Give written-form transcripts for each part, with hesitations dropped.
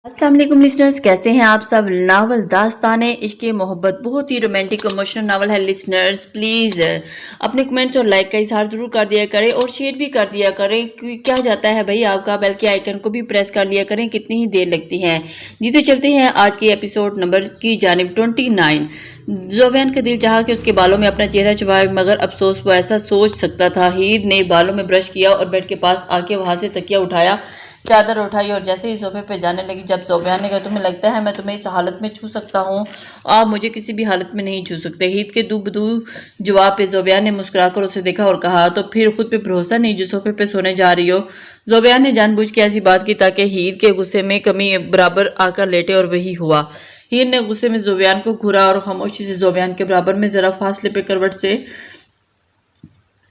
अस्सलाम वालेकुम लिसनर्स, कैसे हैं आप सब। नावल दास्तान इश्क मोहब्बत बहुत ही रोमांटिक इमोशनल नावल है। लिसनर्स प्लीज़ अपने कमेंट्स और लाइक का इजहार ज़रूर कर दिया करें और शेयर भी कर दिया करें। क्या जाता है भाई आपका, बल्कि आइकन को भी प्रेस कर लिया करें, कितनी ही देर लगती है जी। तो चलते हैं आज के एपिसोड नंबर की जानिब 29। ज़ोबैन का दिल चाहा कि उसके बालों में अपना चेहरा छुपाए, मगर अफसोस वो ऐसा सोच सकता था। हीर ने बालों में ब्रश किया और बेड के पास आके वहां से तकिया उठाया, चादर उठाई और जैसे ही सोफे पे जाने लगी, जब ज़ोबैन ने कहा तुम्हें लगता है मैं तुम्हें इस हालत में छू सकता हूँ, आप मुझे किसी भी हालत में नहीं छू सकते। हीर के दुबदू जवाब पे ज़ोबैन ने मुस्कुराकर उसे देखा और कहा तो फिर खुद पे भरोसा नहीं जो सोफे पे सोने जा रही हो। ज़ोबैन ने जानबूझ के ऐसी बात की ताकि हीर के गुस्से में कमी बराबर आकर लेटे और वही हुआ। हीर ने गुस्से में ज़ोबैन को घूरा और खामोशी से ज़ोबैन के बराबर में जरा फासले पे करवट से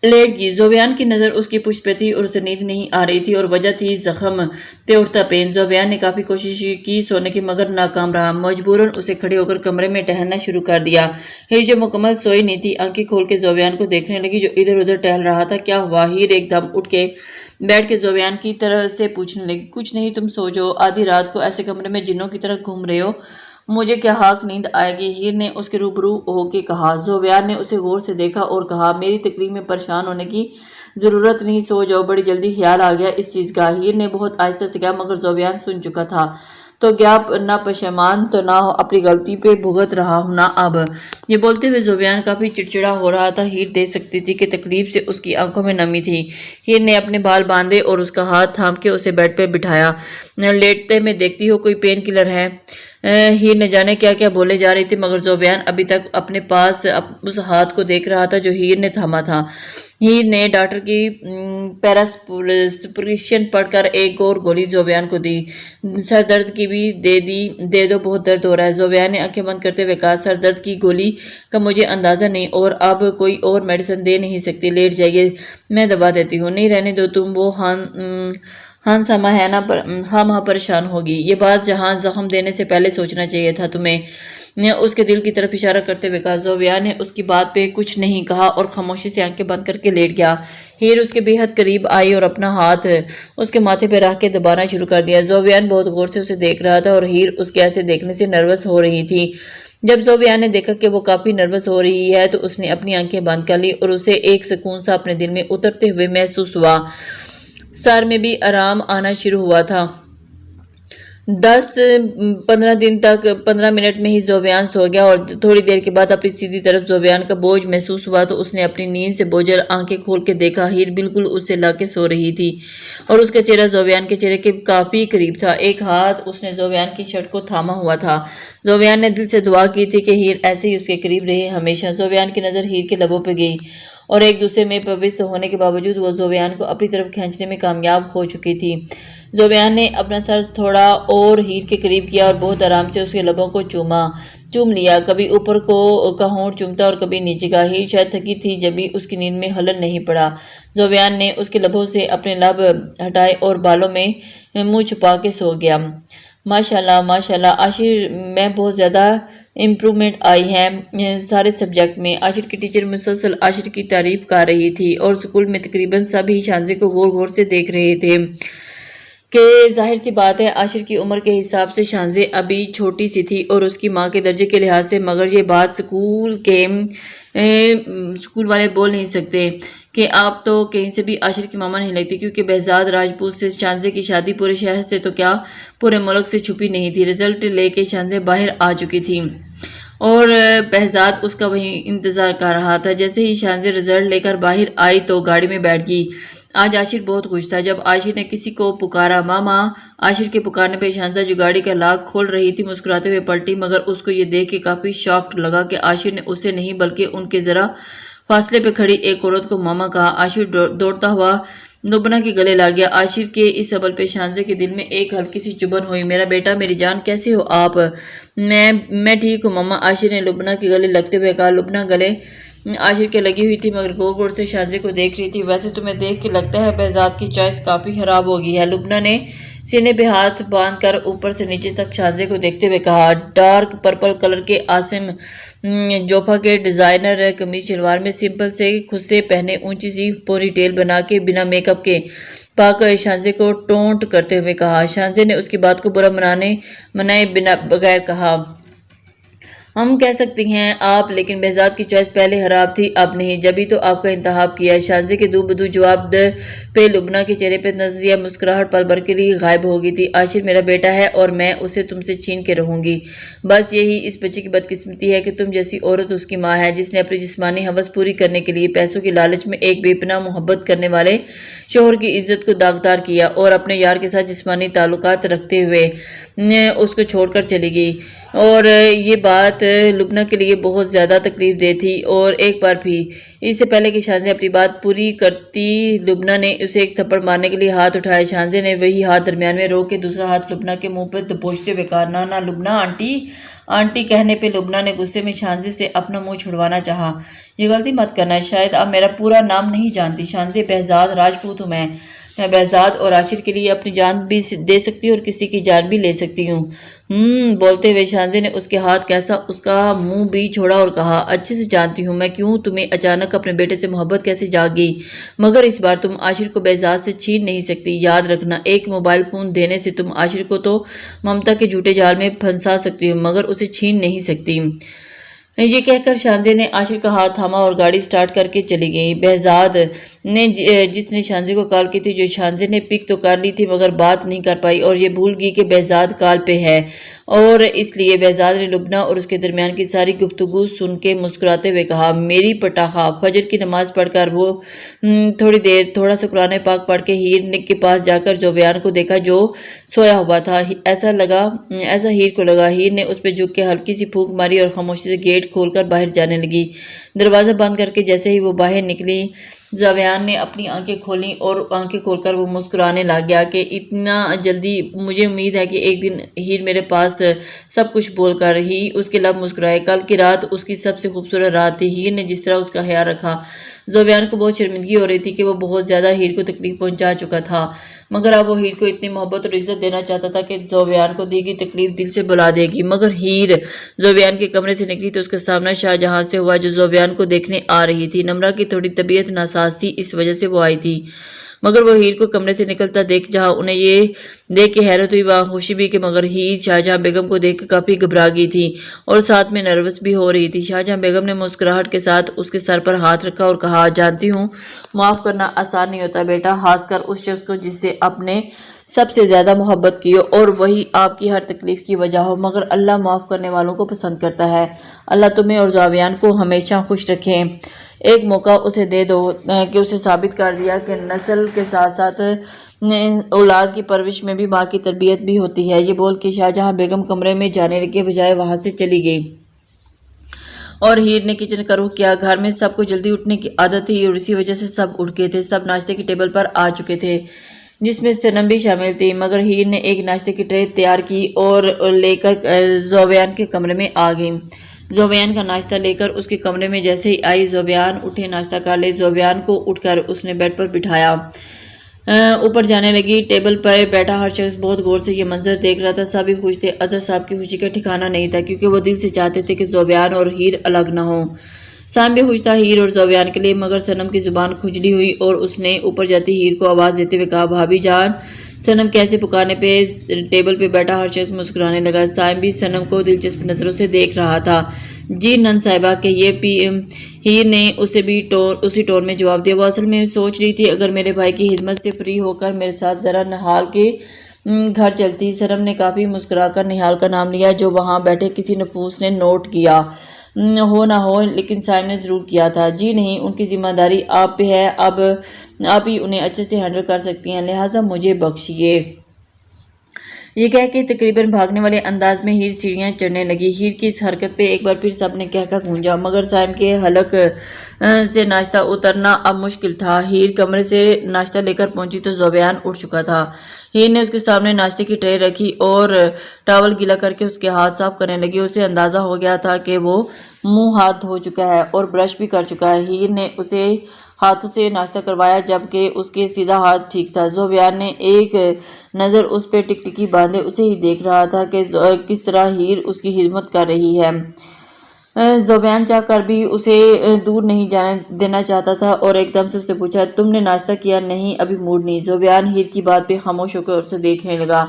लेट गई। ज़ोबैन की नज़र उसकी पुश्त पे थी और उसे नींद नहीं आ रही थी और वजह थी जख्म पे उठता पेन। ज़ोबैन ने काफ़ी कोशिश की सोने की, मगर नाकाम रहा। मजबूरन उसे खड़े होकर कमरे में टहलना शुरू कर दिया। हीर जो मुकम्मल सोई नहीं थी, आंखें खोल के ज़ोबैन को देखने लगी जो इधर उधर टहल रहा था। क्या हुआ? हीर एकदम उठ के बैठ के ज़ोबैन की तरह से पूछने लगी। कुछ नहीं, तुम सो जाओ, आधी रात को ऐसे कमरे में जिन्नों की तरह घूम रहे हो, मुझे क्या हक नींद आएगी? हीर ने उसके रूबरू होके कहा। ज़ोबैन ने उसे गौर से देखा और कहा मेरी तकलीफ में परेशान होने की ज़रूरत नहीं, सो जाओ, बड़ी जल्दी ख्याल आ गया इस चीज़ का। हीर ने बहुत आहिस्ता से कहा, मगर ज़ोबैन सुन चुका था। तो क्या ना पशेमान तो ना हो, अपनी गलती पे भुगत रहा हूं ना अब। ये बोलते हुए ज़ोबैन काफ़ी चिड़चिड़ा हो रहा था। हीर देख सकती थी कि तकलीफ से उसकी आंखों में नमी थी। हीर ने अपने बाल बांधे और उसका हाथ थाम के उसे बेड पे बिठाया। लेटते में देखती हो कोई पेन किलर है? हीर न जाने क्या क्या बोले जा रही थी, मगर ज़ोबैन अभी तक अपने पास उस हाथ को देख रहा था जो हीर ने थामा था। हीर ने डॉक्टर की प्रिस्क्रिप्शन पढ़कर एक और गोली ज़ोबैन को दी। सर दर्द की भी दे दो, बहुत दर्द हो रहा है। ज़ोबैन ने आंखें बंद करते हुए कहा सर दर्द की गोली का मुझे अंदाज़ा नहीं और अब कोई और मेडिसिन दे नहीं सकती, लेट जाइए, मैं दवा देती हूँ। नहीं रहने दो तुम, वो हांसामा है ना, हम हाँ परेशान होगी। ये बात जहाँ जख्म देने से पहले सोचना चाहिए था तुम्हें, ने उसके दिल की तरफ इशारा करते हुए कहा। ज़ोबैन ने उसकी बात पे कुछ नहीं कहा और खामोशी से आंखें बंद करके लेट गया। हीर उसके बेहद करीब आई और अपना हाथ उसके माथे पे रख के दबाना शुरू कर दिया। ज़ोबैन बहुत गौर से उसे देख रहा था और हीर उसके ऐसे देखने से नर्वस हो रही थी। जब ज़ोबैन ने देखा कि वो काफ़ी नर्वस हो रही है तो उसने अपनी आंखें बंद कर ली और उसे एक सुकून सा अपने दिल में उतरते हुए महसूस हुआ। सर में भी आराम आना शुरू हुआ था। 15 मिनट में ही ज़ोबैन सो गया और थोड़ी देर के बाद अपनी सीधी तरफ ज़ोबैन का बोझ महसूस हुआ तो उसने अपनी नींद से बोझल आंखें खोल के देखा। हीर बिल्कुल उससे लाके सो रही थी और उसका चेहरा ज़ोबैन के चेहरे के काफ़ी करीब था। एक हाथ उसने ज़ोबैन की शर्ट को थामा हुआ था। ज़ोबैन ने दिल से दुआ की थी कि हीर ऐसे ही उसके करीब रहे हमेशा। ज़ोबैन की नज़र हीर के लबों पर गई और एक दूसरे में पवित्र होने के बावजूद वो ज़ोबैन को अपनी तरफ खींचने में कामयाब हो चुकी थी। ज़ोबैन ने अपना सर थोड़ा और हीर के करीब किया और बहुत आराम से उसके लबों को चूम लिया। कभी ऊपर का होंठ चूमता और कभी नीचे का। हीर शायद थकी थी जब भी उसकी नींद में हलन नहीं पड़ा। ज़ोबैन ने उसके लबों से अपने लब हटाए और बालों में मुंह छुपा के सो गया। माशाल्लाह माशाल्लाह आशिर में बहुत ज़्यादा इम्प्रूवमेंट आई है सारे सब्जेक्ट में। आशिर की टीचर मुसलसल आशिर की तारीफ कर रही थी और स्कूल में तकरीबन सभी शानजे को गौर गौर से देख रहे थे कि जाहिर सी बात है आशिर की उम्र के हिसाब से शानजे अभी छोटी सी थी और उसकी माँ के दर्जे के लिहाज से। मगर ये बात स्कूल वाले बोल नहीं सकते कि आप तो कहीं से भी आशिर की मामा नहीं लगती, क्योंकि behzad राजपूत से शानजे की शादी पूरे शहर से तो क्या पूरे मुल्क से छुपी नहीं थी। रिजल्ट लेके शानजे बाहर आ चुकी थी और behzad उसका वही इंतज़ार कर रहा था। जैसे ही शानजे रिजल्ट लेकर बाहर आई तो गाड़ी में बैठ गई। आज आशिर बहुत खुश था। जब आशिर ने किसी को पुकारा मामा, आशिर के पुकारने पे शानजा जो गाड़ी का लॉक खोल रही थी मुस्कुराते हुए पलटी, मगर उसको ये देख के काफ़ी शॉक्ड लगा कि आशिर ने उसे नहीं बल्कि उनके ज़रा फासले पे खड़ी एक औरत को मामा कहा। आशिर दौड़ता हुआ लुबना के गले लग गया। आशिर के इस अमल पे शानजे के दिल में एक हल्की सी चुभन हुई। मेरा बेटा, मेरी जान, कैसे हो आप? मैं ठीक हूँ मामा, आशिर ने लुबना के गले लगते हुए कहा। लुबना गले आशिर के लगी हुई थी मगर गौर गौर से शानजे को देख रही थी। वैसे तुम्हें देख के लगता है behzad की चॉइस काफ़ी खराब हो गई है, लुबना ने सीने पे हाथ बांध कर ऊपर से नीचे तक शानजे को देखते हुए कहा। डार्क पर्पल कलर के आसिम जोफा के डिज़ाइनर कमीज शलवार में सिंपल से खुद से पहने ऊंची सी पोनी टेल बना के बिना मेकअप के پاک شانزے کو ٹونٹ کرتے ہوئے کہا۔ شانزے نے اس کی بات کو برا منائے بغیر کہا، ہم کہہ سکتے ہیں آپ، لیکن بہزاد کی چوائس پہلے خراب تھی، اب نہیں، جبھی تو آپ کا انتخاب کیا۔ شانزے کے دو بدو جواب پہ لبنہ کے چہرے پہ نازیہ مسکراہٹ پل بھر کے لیے غائب ہو گئی تھی۔ عاشر میرا بیٹا ہے اور میں اسے تم سے چھین کے رہوں گی، بس یہی اس بچے کی بدقسمتی ہے کہ تم جیسی عورت اس کی ماں ہے، جس نے اپنی جسمانی ہوس پوری کرنے کے لیے پیسوں کی لالچ میں ایک بے پناہ محبت کرنے والے شوہر کی عزت کو داغدار کیا اور اپنے یار کے ساتھ جسمانی تعلقات رکھتے ہوئے اس کو چھوڑ کر چلی گئی۔ اور یہ بات لبنہ کے لیے بہت زیادہ تکلیف دہ تھی، اور ایک بار بھی اس سے پہلے کہ شانزے اپنی بات پوری کرتی لبنہ نے اسے ایک تھپڑ مارنے کے لیے ہاتھ اٹھایا۔ شانزے نے وہی ہاتھ درمیان میں روک کے دوسرا ہاتھ لبنہ کے منہ پہ دبوچتے ہوئے کہا، نہ لبنہ آنٹی کہنے پہ لبنہ نے غصے میں شانزے سے اپنا منہ چھڑوانا چاہا۔ یہ غلطی مت کرنا، شاید آپ میرا پورا نام نہیں جانتی۔ شانزے، بہزاد راجپوت ہوں میں بہزاد اور عاشر کے لیے اپنی جان بھی دے سکتی ہوں اور کسی کی جان بھی لے سکتی ہوں۔ بولتے ہوئے شانزے نے اس کے ہاتھ کیسا اس کا منہ بھی چھوڑا اور کہا، اچھے سے جانتی ہوں میں کیوں تمہیں اچانک اپنے بیٹے سے محبت کیسے جاگی، مگر اس بار تم عاشر کو بہزاد سے چھین نہیں سکتی۔ یاد رکھنا، ایک موبائل فون دینے سے تم عاشر کو تو ممتا کے جھوٹے جال میں پھنسا سکتی ہو، مگر اسے چھین نہیں سکتی۔ یہ کہہ کر شانزے نے عاشر کا ہاتھ تھاما اور گاڑی سٹارٹ کر کے چلی گئی۔ بہزاد نے جس نے شانزے کو کال کی تھی، جو شانزے نے پک تو کر لی تھی مگر بات نہیں کر پائی، اور یہ بھول گئی کہ بہزاد کال پہ ہے، اور اس لیے بہزاد نے لبنہ اور اس کے درمیان کی ساری گفتگو سن کے مسکراتے ہوئے کہا، میری پٹاخا۔ فجر کی نماز پڑھ کر وہ تھوڑا سا قرآن پاک پڑھ کے ہیر کے پاس جا کر زوبیان کو دیکھا جو سویا ہوا تھا۔ ایسا ہیر کو لگا۔ ہیر نے اس پہ جھک کے ہلکی سی پھونک ماری اور خاموشی سے گیٹ کھول کر باہر جانے لگی۔ دروازہ بند کر کے جیسے ہی وہ باہر نکلی، زوبیان نے اپنی آنکھیں کھولیں اور آنکھیں کھول کر وہ مسکرانے لگ گیا کہ اتنا جلدی، مجھے امید ہے کہ ایک دن ہیر میرے پاس سب کچھ بول کر ہی اس کے لب مسکرائے۔ کل کی رات اس کی سب سے خوبصورت رات تھی۔ ہیر نے جس طرح اس کا خیال رکھا، زوبیان کو بہت شرمندگی ہو رہی تھی کہ وہ بہت زیادہ ہیر کو تکلیف پہنچا چکا تھا، مگر اب وہ ہیر کو اتنی محبت اور عزت دینا چاہتا تھا کہ زوبیان کو دی گئی تکلیف دل سے بھلا دے گی۔ مگر ہیر زوبیان کے کمرے سے نکلی تو اس کا سامنا شاہ جہاں سے ہوا، جو زوبیان کو دیکھنے آ رہی تھی۔ نمرہ کی تھوڑی طبیعت ناساز تھی، اس وجہ سے وہ آئی تھی، مگر وہ ہیر کو کمرے سے نکلتا دیکھ جہاں انہیں یہ دیکھ کے حیرت ہوئی، وہاں خوشی بھی، کہ مگر ہیر شاہجہاں بیگم کو دیکھ کے کافی گھبرا گئی تھی اور ساتھ میں نروس بھی ہو رہی تھی۔ شاہجہاں بیگم نے مسکراہٹ کے ساتھ اس کے سر پر ہاتھ رکھا اور کہا، جانتی ہوں معاف کرنا آسان نہیں ہوتا بیٹا، خاص کر اس شخص کو جس سے آپ نے سب سے زیادہ محبت کی ہو اور وہی آپ کی ہر تکلیف کی وجہ ہو، مگر اللہ معاف کرنے والوں کو پسند کرتا ہے۔ اللہ تمہیں اور زوبیان کو ہمیشہ خوش رکھے۔ ایک موقع اسے دے دو کہ اسے ثابت کر دیا کہ نسل کے ساتھ ساتھ اولاد کی پرورش میں بھی ماں کی تربیت بھی ہوتی ہے۔ یہ بول کے شاہجہاں بیگم کمرے میں جانے کے بجائے وہاں سے چلی گئی اور ہیر نے کچن کا رخ کیا۔ گھر میں سب کو جلدی اٹھنے کی عادت تھی اور اسی وجہ سے سب اٹھ گئے تھے۔ سب ناشتے کی ٹیبل پر آ چکے تھے، جس میں صنم بھی شامل تھی، مگر ہیر نے ایک ناشتے کی ٹرے تیار کی اور لے کر زوبیان کے کمرے میں آ گئی۔ زوبیان کا ناشتہ لے کر اس کے کمرے میں جیسے ہی آئی، زوبیان اٹھے، ناشتہ کر لے۔ زوبیان کو اٹھ کر اس نے بیڈ پر بٹھایا، اوپر جانے لگی۔ ٹیبل پر بیٹھا ہر شخص بہت غور سے یہ منظر دیکھ رہا تھا۔ سبھی خوش تھے۔ اظہر صاحب کی خوشی کا ٹھکانہ نہیں تھا، کیونکہ وہ دل سے چاہتے تھے کہ زوبیان اور ہیر الگ نہ ہوں۔ سام بھی خوش تھا ہیر اور زوبیان کے لیے، مگر صنم کی زبان کھجلی ہوئی اور اس نے اوپر جاتی ہیر کو آواز دیتے ہوئے کہا، بھابھی جان۔ صنم کیسے پکارنے پہ ٹیبل پہ بیٹھا ہر شخص مسکرانے لگا۔ سائم بھی صنم کو دلچسپ نظروں سے دیکھ رہا تھا۔ جی نن صاحبہ، کہ یہ ہیر نے اسے بھی اسی ٹون میں جواب دیا۔ وہ اصل میں سوچ رہی تھی اگر میرے بھائی کی خدمت سے فری ہو کر میرے ساتھ ذرا نہال کے گھر چلتی۔ صنم نے کافی مسکرا کر نہال کا نام لیا، جو وہاں بیٹھے کسی نفوس نے نوٹ کیا ہو نہ ہو، لیکن سائم نے ضرور کیا تھا۔ جی نہیں، ان کی ذمہ داری آپ پہ ہے، اب آپ ہی انہیں اچھے سے ہینڈل کر سکتی ہیں، لہٰذا مجھے بخشیے۔ یہ کہہ کے تقریباً بھاگنے والے انداز میں ہیر سیڑھیاں چڑھنے لگی۔ ہیر کی اس حرکت پہ ایک بار پھر سب نے کہہ گونجا، مگر سائم کے حلق سے ناشتہ اترنا اب مشکل تھا۔ ہیر کمرے سے ناشتہ لے کر پہنچی تو زوبیان اٹھ چکا تھا۔ ہیر نے اس کے سامنے ناشتے کی ٹرے رکھی اور ٹاول گیلا کر کے اس کے ہاتھ صاف کرنے لگی۔ اسے اندازہ ہو گیا تھا کہ وہ منہ ہاتھ دھو چکا ہے اور برش بھی کر چکا ہے۔ ہیر نے اسے ہاتھوں سے ناشتہ کروایا، جبکہ اس کے سیدھا ہاتھ ٹھیک تھا۔ زوبیان نے ایک نظر اس پہ ٹکٹکی باندھے اسے ہی دیکھ رہا تھا کہ کس طرح ہیر اس کی خدمت کر رہی ہے۔ ज़ोबयान चाह कर भी उसे दूर नहीं जाने देना चाहता था और एकदम से उससे पूछा, तुमने नाश्ता किया? नहीं, अभी मूड नहीं। ज़ोबयान हीर की बात पे खामोश होकर उसे देखने लगा।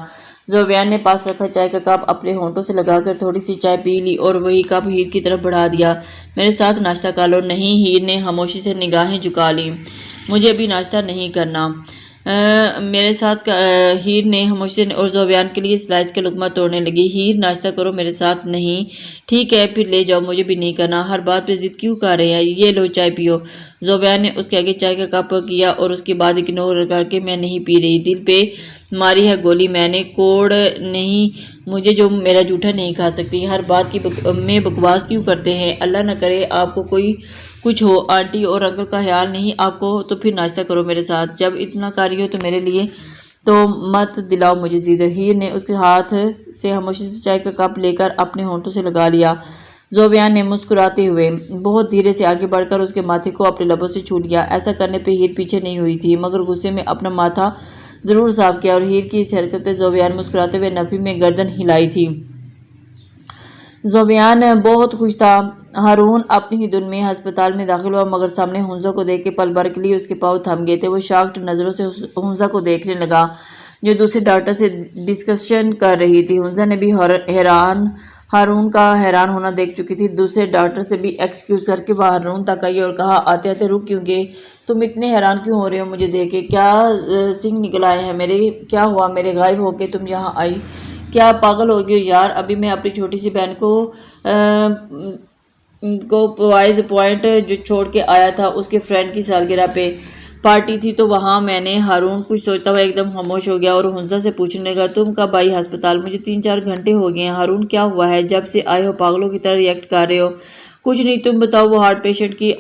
ज़ोबयान ने पास रखा चाय का कप अपने होंठों से लगाकर थोड़ी सी चाय पी ली और वही कप हीर की तरफ बढ़ा दिया। मेरे साथ नाश्ता कर लो। नहीं, हीर ने खामोशी से निगाहें झुका ली। मुझे अभी नाश्ता नहीं करना। मेरे साथ हीर ने खामोशी से और ज़ोबयान के लिए स्लाइस का लुकमा तोड़ने लगी। हीर, नाश्ता करो मेरे साथ। नहीं, ठीक है फिर ले जाओ, मुझे भी नहीं करना। हर बात पे जिद क्यों कर रहे हैं? ये लो चाय पियो। ज़ोबयान ने उसके आगे चाय का कप किया और उसके बाद इग्नोर करके, मैं नहीं पी रही, दिल पे मारी है गोली मैंने, कोड नहीं मुझे जो मेरा जूठा नहीं खा सकती। हर बात की में बकवास क्यों करते हैं? अल्लाह न करे आपको कोई कुछ हो। आंटी और अंकल का ख्याल नहीं आपको? तो फिर नाश्ता करो मेरे साथ। जब इतना कर रही हो तो मेरे लिए तो मत दिलाओ मुझे जिद। हीर ने उसके हाथ से खामोशी से चाय का कप लेकर अपने होंठों से लगा लिया। ज़ोबयान ने मुस्कुराते हुए बहुत धीरे से आगे बढ़कर उसके माथे को अपने लबों से छू लिया। ऐसा करने पे हीर पीछे नहीं हुई थी, मगर गुस्से में अपना माथा जरूर साफ किया और हीर की इस हरकत पे ज़ोबयान मुस्कुराते हुए नफी में गर्दन हिलाई थी। ज़ोबयान बहुत खुश था। हारून अपनी ही धुन में अस्पताल में दाखिल हुआ, मगर सामने हुंजा को देख के पल भर के लिए उसके पाँव थम गए थे। वो शॉक्ड नज़रों से हुंजा को देखने लगा जो दूसरे डॉक्टर से डिस्कशन कर रही थी। हुंजा ने भी हैरान हारून का हैरान होना देख चुकी थी। दूसरे डॉक्टर से भी एक्सक्यूज करके वह हारून तक आई और कहा, आते आते रुक क्यों गए? तुम इतने हैरान क्यों हो रहे हो मुझे देख के? क्या सिंह निकल आए हैं मेरे? क्या हुआ? मेरे गायब होके तुम यहाँ आई? क्या पागल हो गई यार? अभी मैं अपनी छोटी सी बहन को वाइज पॉइंट जो छोड़ के आया था, उसके फ्रेंड की सालगिरह पे पार्टी थी तो वहाँ मैंने। हारून कुछ सोचता हुआ एकदम खामोश हो गया और हुंजा से पूछने लगा, तुम कब आई अस्पताल? मुझे 3-4 घंटे हो गए हैं। हारून, क्या हुआ है? जब से आए हो पागलों की तरह रिएक्ट कर रहे हो। कुछ नहीं, तुम बताओ। वो हार्ट पेशेंट की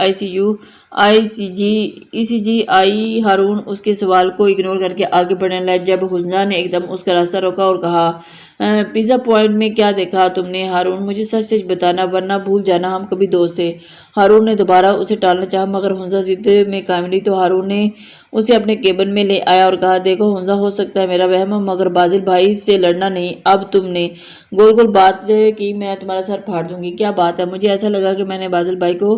ईसीजी आई। हारून उसके सवाल को इग्नोर करके आगे बढ़ने लगा जब हुंजा ने एकदम उसका रास्ता रोका और कहा, पिज़्ज़ा पॉइंट में क्या देखा तुमने? हारून, मुझे सच सच बताना वरना भूल जाना हम कभी दोस्त थे। हारून ने दोबारा उसे टालना चाहा, मगर हुंजा जिद में कायम रही तो हारून ने उसे अपने केबिन में ले आया और कहा, देखो हुंजा, हो सकता है मेरा वहम, मगर बाजिल भाई से लड़ना नहीं। अब तुमने गोल गोल बात की, मैं तुम्हारा सर फाड़ दूंगी। क्या बात है? मुझे ऐसा लगा कि मैंने बाजिल भाई को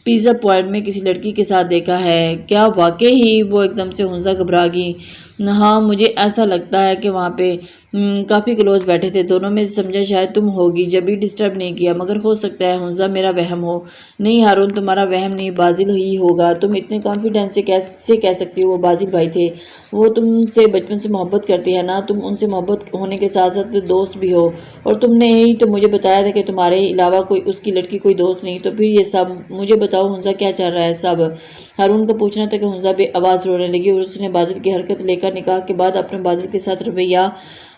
पिज़्ज़ा पॉइंट में किसी लड़की के साथ देखा है। क्या वाकई ही? वो एकदम से हुंजा घबरा गई। हाँ, मुझे ऐसा लगता है कि वहाँ पे काफ़ी क्लोज बैठे थे दोनों में से समझा शायद तुम होगी, जब भी डिस्टर्ब नहीं किया, मगर हो सकता है हुंजा मेरा वहम हो। नहीं हारून, तुम्हारा वहम नहीं, बाजिल ही होगा। तुम इतने कॉन्फिडेंस से कैसे कह सकती हो? वो बाजिल भाई थे, वो तुमसे बचपन से मोहब्बत करती है ना, तुम उनसे मोहब्बत होने के साथ साथ दोस्त भी हो, और तुमने ही तो मुझे बताया था कि तुम्हारे अलावा कोई उसकी लड़की कोई दोस्त नहीं। तो फिर ये सब मुझे बताओ हुंजा, क्या चल रहा है सब? हारून का पूछना था कि हुंजा भी आवाज़ रोने लगी और उसने बाजिल की हरकत लेकर निकाह के बाद अपने बाजिल के साथ रवैया,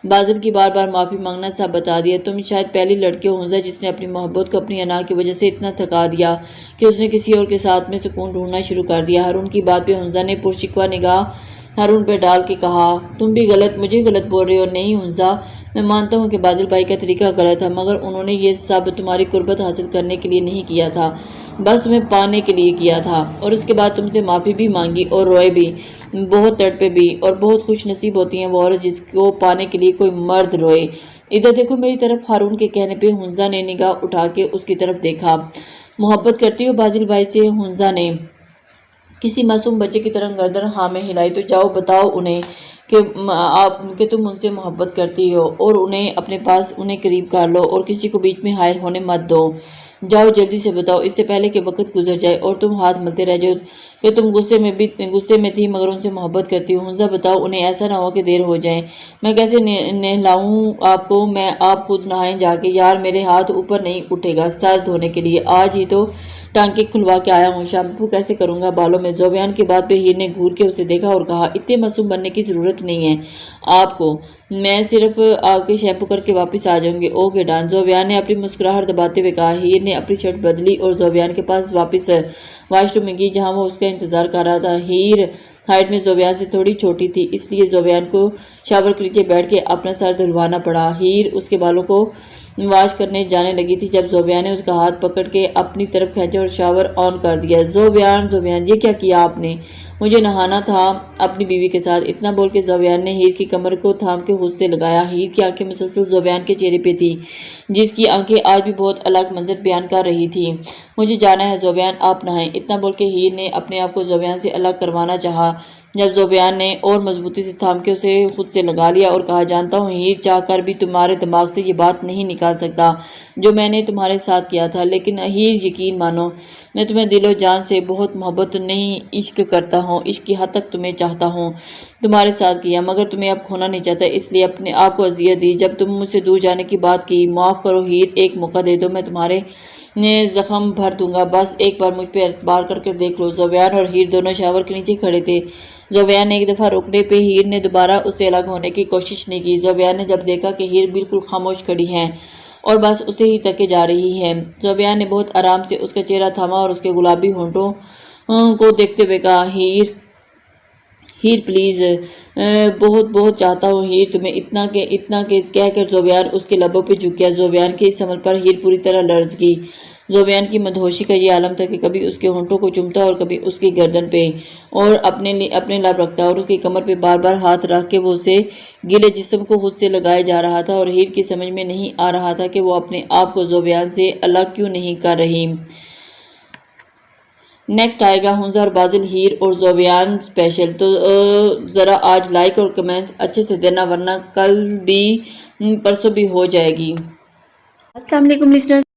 बाजिल की बार बार माफ़ी मांगना सब बता दिया। तुम शायद पहली लड़की हो हुंजा जिसने अपनी मोहब्बत को अपनी अना की वजह से इतना थका दिया कि उसने किसी और के साथ में सुकून ढूंढना शुरू कर दिया। हारून की बात पे हुंजा ने पुरशिकवा निगाह हारून पे डाल के कहा, तुम भी मुझे गलत बोल रहे हो। नहीं हुंजा, मैं मानता हूँ कि बाजिल भाई का तरीका गलत था, मगर उन्होंने ये सब तुम्हारी कुर्बत हासिल करने के लिए नहीं किया था, बस तुम्हें पाने के लिए किया था। और उसके बाद तुमसे माफ़ी भी मांगी और रोए भी, बहुत तड़पे भी। और बहुत खुश नसीब होती हैं वो औरत जिसको पाने के लिए कोई मर्द रोए। इधर देखो मेरी तरफ। हारून के कहने पे हुंजा ने निगाह उठा के उसकी तरफ देखा। मोहब्बत करती हो बाजिल भाई से? हुंजा ने किसी मासूम बच्चे की तरह गर्दन हाँ में हिलाई। तो जाओ बताओ उन्हें कि तुम उनसे मोहब्बत करती हो और उन्हें अपने पास, उन्हें करीब कर लो और किसी को बीच में हायल होने मत दो। जाओ जल्दी से बताओ, इससे पहले कि वक्त गुजर जाए और तुम हाथ मलते रह जाओ कि तुम गुस्से में थी मगर उनसे मोहब्बत करती हो। हुंजा बताओ उन्हें, ऐसा ना हो कि देर हो जाए। मैं कैसे नहलाऊं आपको? मैं आप खुद नहाएं जाके। यार मेरे हाथ ऊपर नहीं उठेगा सर धोने के लिए, आज ही तो टांके खुलवा के आया हूँ, शैम्पू कैसे करूँगा बालों में? ज़ोबयान की बात पे हीर ने घूर के उसे देखा और कहा, इतने मासूम बनने की ज़रूरत नहीं है आपको, मैं सिर्फ आपके शैम्पू करके वापस आ जाऊंगी। Okay done. ज़ोबयान ने अपनी मुस्कुराहट दबाते हुए कहा। हीर ने अपनी शर्ट बदली और ज़ोबयान के पास वापस वॉशरूम में गई जहाँ वो उसका इंतज़ार कर रहा था। हीर ہائٹ میں زوبیان سے تھوڑی چھوٹی تھی، اس لیے زوبیان کو شاور کے نیچے بیٹھ کے اپنا سر دھلوانا پڑا۔ ہیر اس کے بالوں کو واش کرنے جانے لگی تھی جب زوبیان نے اس کا ہاتھ پکڑ کے اپنی طرف کھینچا اور شاور آن کر دیا۔ زوبیان یہ کیا کیا آپ نے؟ مجھے نہانا تھا اپنی بیوی کے ساتھ، اتنا بول کے زوبیان نے ہیر کی کمر کو تھام کے خود سے لگایا۔ ہیر کی آنکھیں مسلسل زوبیان کے چہرے پہ تھی، جس کی آنکھیں آج بھی بہت الگ منظر بیان کر رہی تھی۔ مجھے جانا ہے زوبیان، آپ نہائیں، اتنا بول کے ہیر نے اپنے آپ کو زوبیان سے الگ کروانا چاہا جب زوبیان نے اور مضبوطی سے تھام کے اسے خود سے لگا لیا اور کہا، جانتا ہوں ہیر، چاہ کر بھی تمہارے دماغ سے یہ بات نہیں نکال سکتا جو میں نے تمہارے ساتھ کیا تھا، لیکن ہیر یقین مانو، میں تمہیں دل و جان سے بہت محبت نہیں عشق کرتا ہوں، عشق کی حد تک تمہیں چاہتا ہوں، تمہارے ساتھ کیا، مگر تمہیں اب کھونا نہیں چاہتا، اس لیے اپنے آپ کو اذیت دی جب تم مجھ سے دور جانے کی بات کی۔ معاف کرو ہیر، ایک موقع دے دو، میں تمہارے زخم بھر دوں گا، بس ایک بار مجھ پہ اعتبار کر کے دیکھ لو۔ زوبیان اور ہیر دونوں شاور کے نیچے کھڑے تھے۔ زوبیان نے ایک دفعہ روکنے پہ ہیر نے دوبارہ اس سے الگ ہونے کی کوشش نہیں کی۔ زوبیان نے جب دیکھا کہ ہیر بالکل خاموش کھڑی ہے اور بس اسے ہی تکے جا رہی ہے، زوبیان نے بہت آرام سے اس کا چہرہ تھاما اور اس کے گلابی ہونٹوں کو دیکھتے ہوئے کہا، ہیر پلیز، بہت بہت چاہتا ہوں ہیر تمہیں، اتنا کہ کہہ کر زوبیان اس کے لبوں پہ جھک گیا۔ زوبیان کے اس عمل پر ہیر پوری طرح لرز گئی۔ زوبیان کی مدہوشی کا یہ عالم تھا کہ کبھی اس کے ہونٹوں کو چومتا اور کبھی اس کی گردن پہ اور اپنے لب رکھتا اور اس کی کمر پہ بار بار ہاتھ رکھ کے وہ اسے گیلے جسم کو خود سے لگائے جا رہا تھا، اور ہیر کی سمجھ میں نہیں آ رہا تھا کہ وہ اپنے آپ کو زوبیان سے الگ کیوں نہیں کر رہی۔ نیکسٹ آئے گا حنزہ اور بازل، ہیر اور زوبیان اسپیشل، تو ذرا آج لائک اور کمنٹس اچھے سے دینا ورنہ کل بھی پرسوں بھی ہو جائے گی۔ السلام علیکم لسنرز،